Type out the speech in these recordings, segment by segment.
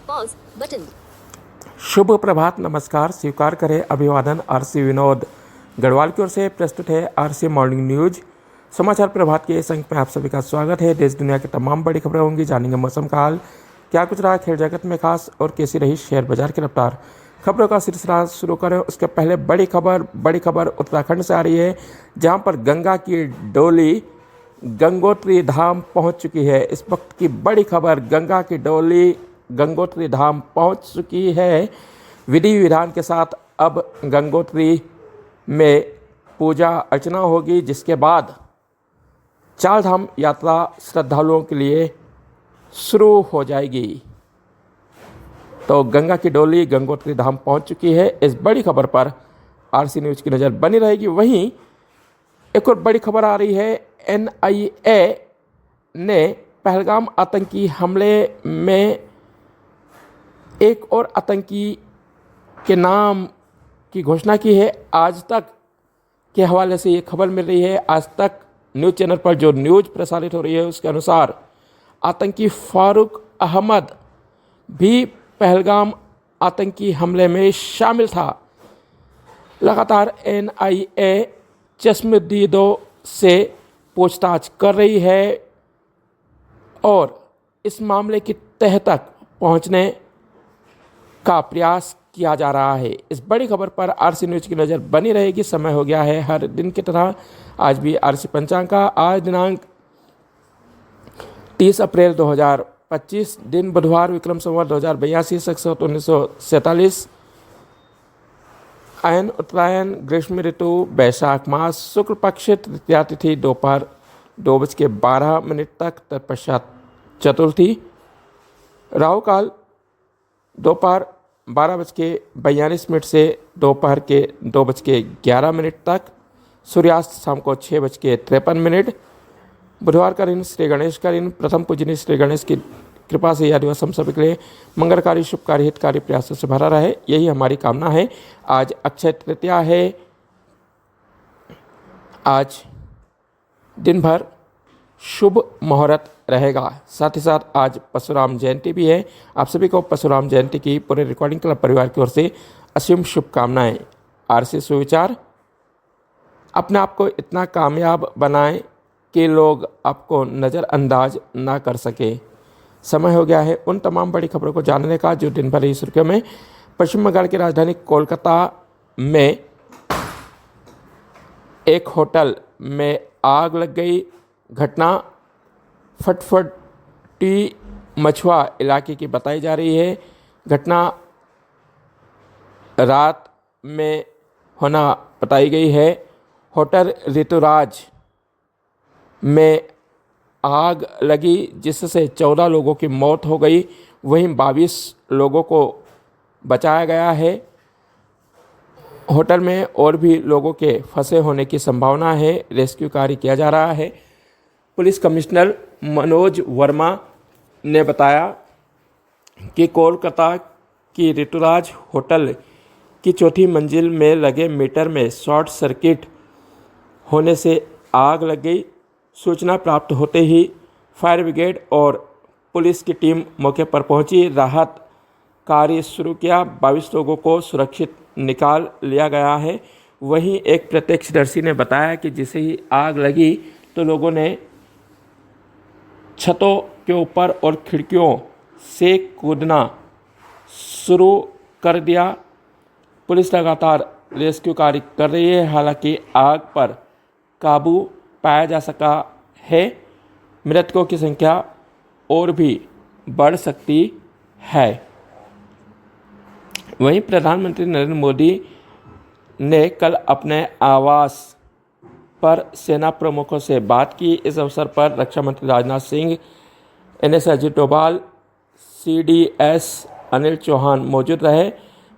Pause button. शुभ प्रभात, नमस्कार, स्वीकार करें अभिवादन। आरसी विनोद गढ़वाल की ओर से प्रस्तुत है आरसी मॉर्निंग न्यूज समाचार प्रभात के इस अंक में आप सभी का स्वागत है। देश दुनिया की तमाम बड़ी खबरें होंगी, जानेंगे मौसम का हाल, क्या कुछ रहा खेल जगत में खास और कैसी रही शेयर बाजार की रफ्तार। खबरों का सिलसिला शुरू करें उसके पहले बड़ी खबर उत्तराखंड से आ रही है, जहां पर गंगा की डोली गंगोत्री धाम पहुंच चुकी है। इस वक्त की बड़ी खबर, गंगा की डोली गंगोत्री धाम पहुंच चुकी है। विधि विधान के साथ अब गंगोत्री में पूजा अर्चना होगी, जिसके बाद चार धाम यात्रा श्रद्धालुओं के लिए शुरू हो जाएगी। तो गंगा की डोली गंगोत्री धाम पहुंच चुकी है। इस बड़ी खबर पर आरसी न्यूज की नज़र बनी रहेगी। वहीं एक और बड़ी खबर आ रही है, एनआईए ने पहलगाम आतंकी हमले में एक और आतंकी के नाम की घोषणा की है। आज तक के हवाले से ये खबर मिल रही है। आज तक न्यूज़ चैनल पर जो न्यूज़ प्रसारित हो रही है उसके अनुसार आतंकी फारूक अहमद भी पहलगाम आतंकी हमले में शामिल था। लगातार एनआईए चश्मदीदों से पूछताछ कर रही है और इस मामले की तह तक पहुंचने का प्रयास किया जा रहा है। इस बड़ी खबर पर आरसी न्यूज की नज़र बनी रहेगी। समय हो गया है हर दिन की तरह आज भी आरसी पंचांग का। आज दिनांक 30 अप्रैल 2025, दिन बुधवार, विक्रम संवत 2082, शक 1947, अयन उत्तरायण, ग्रीष्म ऋतु, वैशाख मास, शुक्ल पक्ष, तृतीया तिथि दोपहर 2:12 तक, तत्पश्चात चतुर्थी, राहु काल दोपहर 12:42 से दोपहर के 2:11 तक, सूर्यास्त शाम को 6:53। बुधवार का दिन श्री गणेश का दिन, प्रथम पूजनीय श्री गणेश की कृपा से यह दिवस हम सभी के लिए मंगलकारी, शुभकारी, हितकारी प्रयासों से भरा रहे, यही हमारी कामना है। आज अक्षय तृतीया है। आज दिन भर शुभ मुहूर्त रहेगा। साथ ही साथ आज परशुराम जयंती भी है। आप सभी को परशुराम जयंती की पूरे रिकॉर्डिंग क्लब परिवार की ओर से असीम शुभकामनाएं। आरसी सुविचार, अपने आप को इतना कामयाब बनाएं कि लोग आपको नज़रअंदाज ना कर सके। समय हो गया है उन तमाम बड़ी खबरों को जानने का जो दिन भर की सुर्खियों में। पश्चिम बंगाल की राजधानी कोलकाता में एक होटल में आग लग गई। घटना फटफटी मछुआ इलाके की बताई जा रही है। घटना रात में होना बताई गई है। होटल ऋतुराज में आग लगी, जिससे 14 लोगों की मौत हो गई, वहीं 22 लोगों को बचाया गया है। होटल में और भी लोगों के फंसे होने की संभावना है। रेस्क्यू कार्य किया जा रहा है। पुलिस कमिश्नर मनोज वर्मा ने बताया कि कोलकाता की ऋतुराज होटल की चौथी मंजिल में लगे मीटर में शॉर्ट सर्किट होने से आग लग गई। सूचना प्राप्त होते ही फायर ब्रिगेड और पुलिस की टीम मौके पर पहुंची, राहत कार्य शुरू किया। 22 लोगों को सुरक्षित निकाल लिया गया है। वहीं एक प्रत्यक्षदर्शी ने बताया कि जैसे ही आग लगी तो लोगों ने छतों के ऊपर और खिड़कियों से कूदना शुरू कर दिया। पुलिस लगातार रेस्क्यू कार्य कर रही है। हालांकि आग पर काबू पाया जा सका है। मृतकों की संख्या और भी बढ़ सकती है। वहीं प्रधानमंत्री नरेंद्र मोदी ने कल अपने आवास पर सेना प्रमुखों से बात की। इस अवसर पर रक्षा मंत्री राजनाथ सिंह, एनएस अजित डोभाल, सीडीएस अनिल चौहान मौजूद रहे।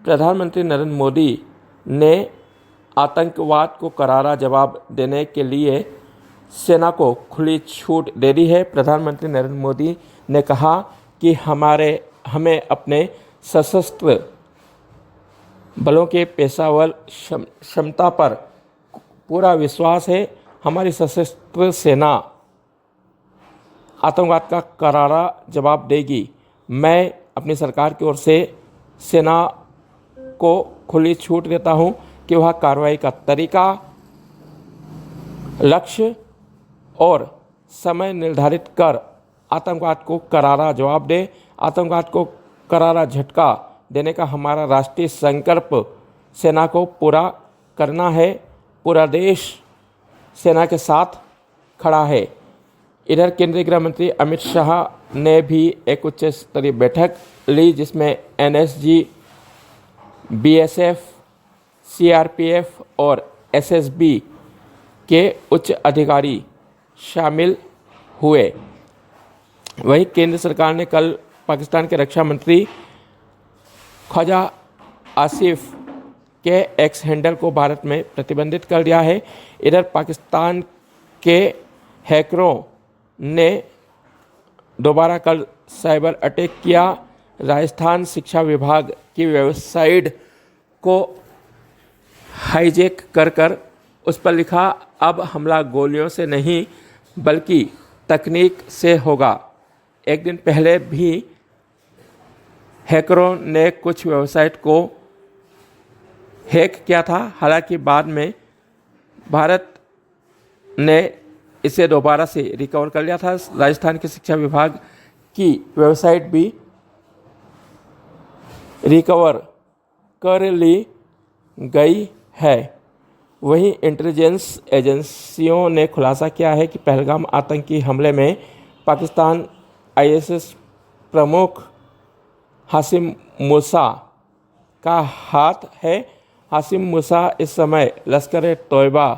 प्रधानमंत्री नरेंद्र मोदी ने आतंकवाद को करारा जवाब देने के लिए सेना को खुली छूट दे दी है। प्रधानमंत्री नरेंद्र मोदी ने कहा कि हमें अपने सशस्त्र बलों के पेशावर क्षमता पर पूरा विश्वास है। हमारी सशस्त्र सेना आतंकवाद का करारा जवाब देगी। मैं अपनी सरकार की ओर से सेना को खुली छूट देता हूं कि वह कार्रवाई का तरीका, लक्ष्य और समय निर्धारित कर आतंकवाद को करारा जवाब दे। आतंकवाद को करारा झटका देने का हमारा राष्ट्रीय संकल्प सेना को पूरा करना है। पूरा देश सेना के साथ खड़ा है। इधर केंद्रीय गृह मंत्री अमित शाह ने भी एक उच्च स्तरीय बैठक ली, जिसमें एनएसजी, बीएसएफ, सीआरपीएफ और एसएसबी के उच्च अधिकारी शामिल हुए। वहीं केंद्र सरकार ने कल पाकिस्तान के रक्षा मंत्री ख्वाजा आसिफ के एक्स हैंडल को भारत में प्रतिबंधित कर दिया है। इधर पाकिस्तान के हैकरों ने दोबारा कल साइबर अटैक किया। राजस्थान शिक्षा विभाग की वेबसाइट को हाईजैक कर उस पर लिखा, अब हमला गोलियों से नहीं बल्कि तकनीक से होगा। एक दिन पहले भी हैकरों ने कुछ वेबसाइट को हैक किया था। हालांकि बाद में भारत ने इसे दोबारा से रिकवर कर लिया था। राजस्थान के शिक्षा विभाग की वेबसाइट भी रिकवर कर ली गई है। वहीं इंटेलिजेंस एजेंसियों ने खुलासा किया है कि पहलगाम आतंकी हमले में पाकिस्तान आईएसआई प्रमुख हाशिम मूसा का हाथ है। हाशिम मूसा इस समय लश्कर-ए-तोयबा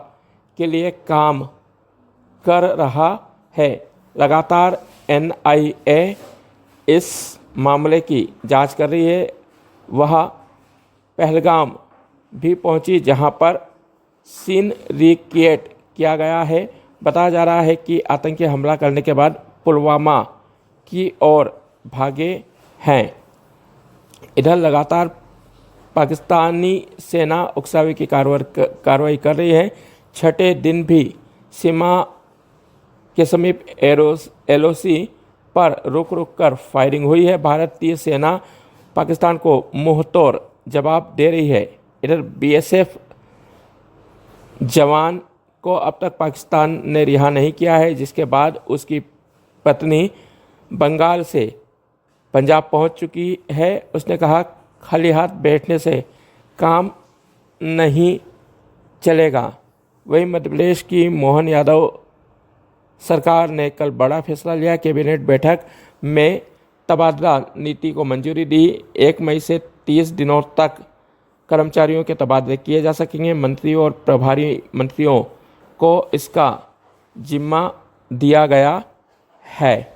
के लिए काम कर रहा है। लगातार एनआईए इस मामले की जांच कर रही है। वह पहलगाम भी पहुंची, जहां पर सीन रिक्रिएट किया गया है। बताया जा रहा है कि आतंकी हमला करने के बाद पुलवामा की ओर भागे हैं। इधर लगातार पाकिस्तानी सेना उकसावे की कार्रवाई कर रही है। छठे दिन भी सीमा के समीप एलओसी पर रुक कर फायरिंग हुई है। भारतीय सेना पाकिस्तान को मुंहतोड़ जवाब दे रही है। इधर बीएसएफ जवान को अब तक पाकिस्तान ने रिहा नहीं किया है, जिसके बाद उसकी पत्नी बंगाल से पंजाब पहुंच चुकी है। उसने कहा, खाली हाथ बैठने से काम नहीं चलेगा। वहीं मध्य प्रदेश की मोहन यादव सरकार ने कल बड़ा फैसला लिया। कैबिनेट बैठक में तबादला नीति को मंजूरी दी। 1 मई से 30 दिनों तक कर्मचारियों के तबादले किए जा सकेंगे। मंत्रियों और प्रभारी मंत्रियों को इसका जिम्मा दिया गया है।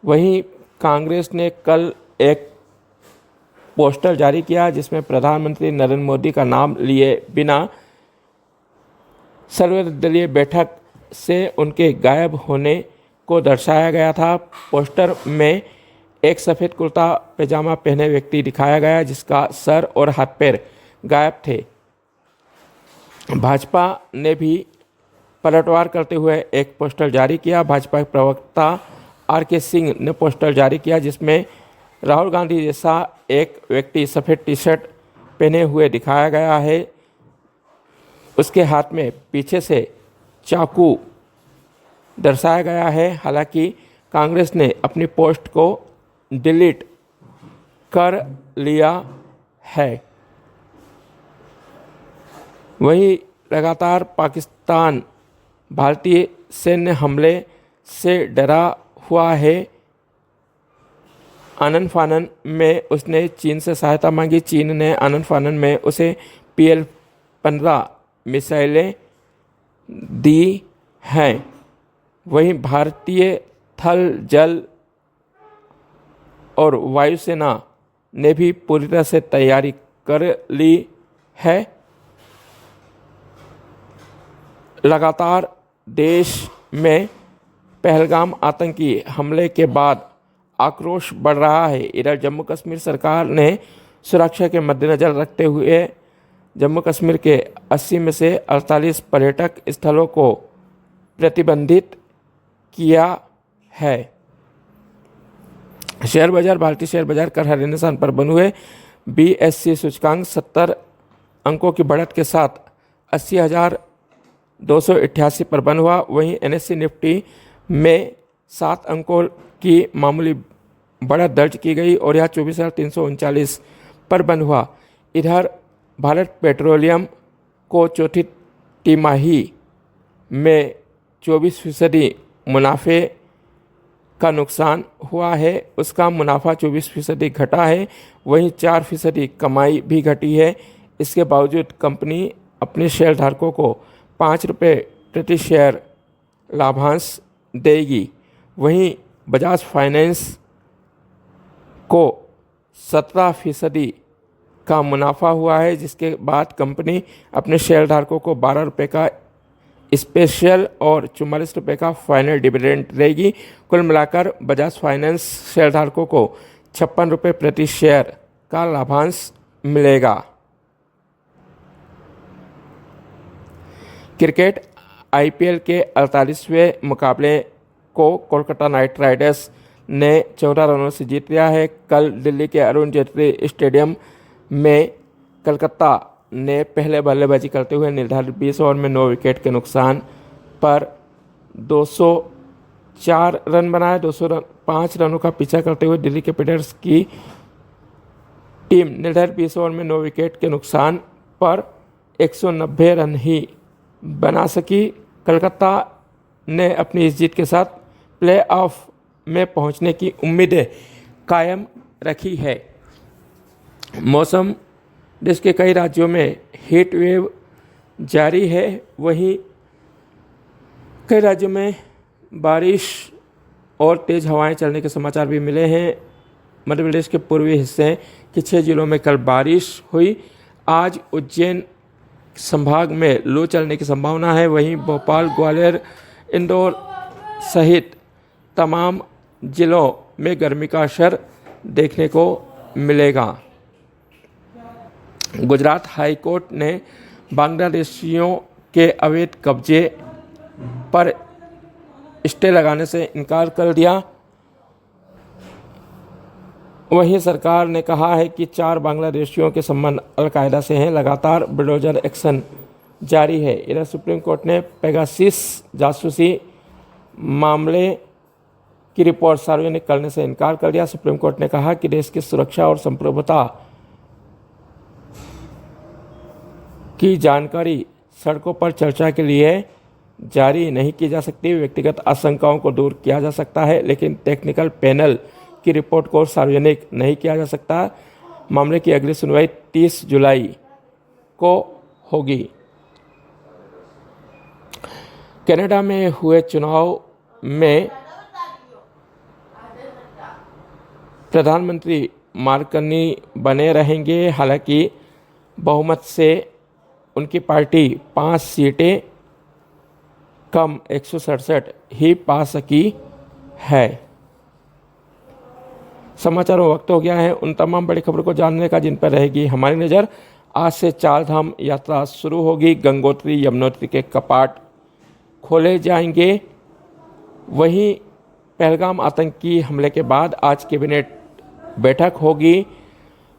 वहीं कांग्रेस ने कल एक पोस्टर जारी किया, जिसमें प्रधानमंत्री नरेंद्र मोदी का नाम लिए बिना सर्वदलीय बैठक से उनके गायब होने को दर्शाया गया था। पोस्टर में एक सफ़ेद कुर्ता पैजामा पहने व्यक्ति दिखाया गया, जिसका सर और हाथ पैर गायब थे। भाजपा ने भी पलटवार करते हुए एक पोस्टर जारी किया। भाजपा के प्रवक्ता आर.के. सिंह ने पोस्टर जारी किया, जिसमें राहुल गांधी जैसा एक व्यक्ति सफ़ेद टी शर्ट पहने हुए दिखाया गया है। उसके हाथ में पीछे से चाकू दर्शाया गया है। हालांकि कांग्रेस ने अपनी पोस्ट को डिलीट कर लिया है। वहीं लगातार पाकिस्तान भारतीय सैन्य हमले से डरा हुआ है। आनन फानन में उसने चीन से सहायता मांगी। चीन ने आनन फानन में उसे PL-15 मिसाइलें दी हैं। वहीं भारतीय थल, जल और वायुसेना ने भी पूरी तरह से तैयारी कर ली है। लगातार देश में पहलगाम आतंकी हमले के बाद आक्रोश बढ़ रहा है। इधर जम्मू कश्मीर सरकार ने सुरक्षा के मद्देनज़र रखते हुए जम्मू कश्मीर के 80 में से 48 पर्यटक स्थलों को प्रतिबंधित किया है। शेयर बाजार भारतीय शेयर बाजार कल हरे निशान पर बंद हुए। BSE सूचकांक 70 अंकों की बढ़त के साथ 80,288 पर बंद हुआ। वहीं NSE निफ्टी में 7 अंकों की मामूली बढ़त दर्ज की गई और यह 24,339 पर बंद हुआ। इधर भारत पेट्रोलियम को चौथी तिमाही में 24% मुनाफे का नुकसान हुआ है। उसका मुनाफा 24% घटा है। वहीं 4% कमाई भी घटी है। इसके बावजूद कंपनी अपने शेयर धारकों को 5 रुपये प्रति शेयर लाभांश देगी। वहीं बजाज फाइनेंस को 17% का मुनाफा हुआ है, जिसके बाद कंपनी अपने शेयर धारकों को 12 रुपये का स्पेशल और 44 रुपये का फाइनल डिविडेंड देगी। कुल मिलाकर बजाज फाइनेंस शेयर धारकों को 56 रुपये प्रति शेयर का लाभांश मिलेगा। क्रिकेट IPL के 48वें मुकाबले को कोलकाता नाइट राइडर्स ने 14 रनों से जीत लिया है। कल दिल्ली के अरुण जेटली स्टेडियम में कलकत्ता ने पहले बल्लेबाजी करते हुए निर्धारित 20 ओवर में 9 विकेट के नुकसान पर 204 रन बनाए। 205 रनों का पीछा करते हुए दिल्ली कैपिटल्स की टीम निर्धारित 20 ओवर में 9 विकेट के नुकसान पर 190 रन ही बना सकी। कलकत्ता ने अपनी इस जीत के साथ प्लेऑफ में पहुंचने की उम्मीदें कायम रखी है। मौसम देश के कई राज्यों में हीट वेव जारी है। वहीं कई राज्यों में बारिश और तेज़ हवाएं चलने के समाचार भी मिले हैं। मध्य प्रदेश के पूर्वी हिस्से के 6 जिलों में कल बारिश हुई। आज उज्जैन संभाग में लू चलने की संभावना है। वहीं भोपाल, ग्वालियर, इंदौर सहित तमाम जिलों में गर्मी का असर देखने को मिलेगा। गुजरात हाई कोर्ट ने बांग्लादेशियों के अवैध कब्जे पर स्टे लगाने से इनकार कर दिया। वहीं सरकार ने कहा है कि 4 बांग्लादेशियों के संबंध अलकायदा से हैं। लगातार बुलडोजर एक्शन जारी है। इधर सुप्रीम कोर्ट ने पेगासिस जासूसी मामले की रिपोर्ट सार्वजनिक करने से इनकार कर दिया। सुप्रीम कोर्ट ने कहा कि देश की सुरक्षा और संप्रभुता की जानकारी सड़कों पर चर्चा के लिए जारी नहीं की जा सकती। व्यक्तिगत आशंकाओं को दूर किया जा सकता है, लेकिन टेक्निकल पैनल की रिपोर्ट को सार्वजनिक नहीं किया जा सकता। मामले की अगली सुनवाई 30 जुलाई को होगी। कनाडा में हुए चुनाव में प्रधानमंत्री मार्क कार्नी बने रहेंगे। हालांकि बहुमत से उनकी पार्टी 5 सीटें कम 167 ही पा सकी है। समाचारों वक्त हो गया है उन तमाम बड़ी खबरों को जानने का जिन पर रहेगी हमारी नज़र। आज से 4 धाम यात्रा शुरू होगी। गंगोत्री यमुनोत्री के कपाट खोले जाएंगे। वहीं पहलगाम आतंकी हमले के बाद आज कैबिनेट बैठक होगी।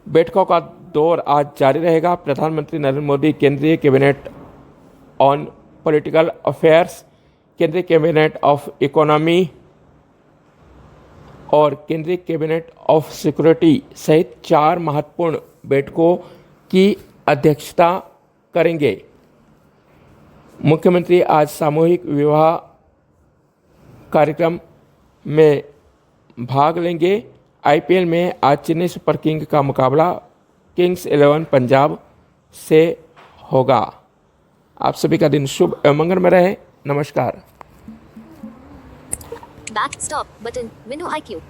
बैठकों का दौर आज जारी रहेगा। प्रधानमंत्री नरेंद्र मोदी केंद्रीय कैबिनेट ऑन पॉलिटिकल अफेयर्स, केंद्रीय कैबिनेट ऑफ इकोनॉमी और केंद्रीय कैबिनेट ऑफ सिक्योरिटी सहित 4 महत्वपूर्ण बैठकों की अध्यक्षता करेंगे। मुख्यमंत्री आज सामूहिक विवाह कार्यक्रम में भाग लेंगे। IPL में आज चेन्नई सुपर किंग का मुकाबला किंग्स 11 पंजाब से होगा। आप सभी का दिन शुभ एवं मंगलमय रहे। नमस्कार। Back stop button window IQ